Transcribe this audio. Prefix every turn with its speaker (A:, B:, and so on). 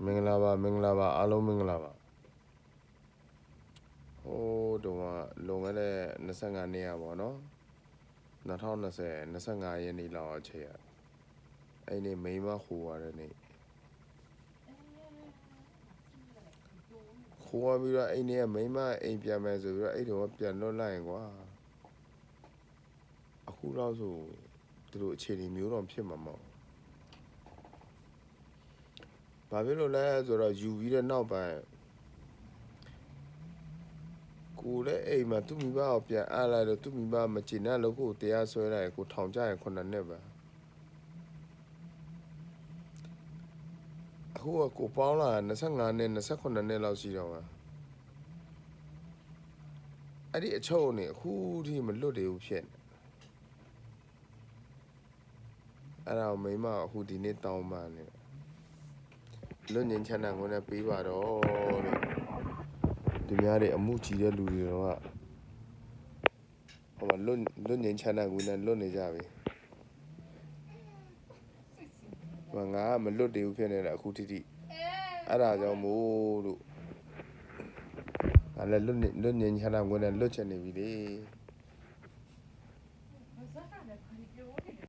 A: မင်္ဂလာပါအားလုံးမင်္ဂလာပါဟိုးတော့လွန်ခဲ့တဲ့25နှစ်ရပါတော့2020 25ရက်နေ့လောက်အချိန်ရအဲ့ဒီမိန်းမခိုးရတဲ့နေ့ခိုးရပြီးတော့အဲ့ဒီကမိန်းမအိမ်ပြန်မယ်ဆိုပြီးတော့အဲ့တော့ပြန်လွတ်လိုက်ရင်ကွာအခုလောက်ဆိုသူတို့အခြေအနေမျိုးတော့ဖြစ်မှာမဟုတ်ဘာဖြစ်လို့လဲဆိုတော့ယူပြီးတဲ့နောက်ပိုင်းကိုလည်းအိမ်မှာသူ့မိဘကိုပြန်အားလိုက်လို့သူ့မိဘမကျင်တဲ့လို့ကိုတရားဆွဲလိုက်ကိုထောင်ကြရင်9နှစ်ပဲအခုကကိုပေါင်းလာ25နှစ်28နှစ်လောက်ရှိတော့မှာအဲ့ဒီအချုပ်နေအခုထိမလွတ်သေးဘူးဖြစ်အဲ့ဒါမိမအခုဒီနေ့တောင်းပန်နေလွတ်ငင်းချမ်းသာကိုလည်းပေးပါတော့လို့ဒီများတွေအမှုကြီးတဲ့လူတွေတော့ဟိုမှာလွတ်ငင်းချမ်းသာကိုလည်းလွတ်နေကြပြီငါကမလွတ်သေးဘူးဖြစ်နေတာအခုထိအဲ့ဒါကြောင့်မို့လို့ငါလည်းလွတ်ငင်းချမ်းသာကိုလည်းလွတ်ချင်နေပြီလေ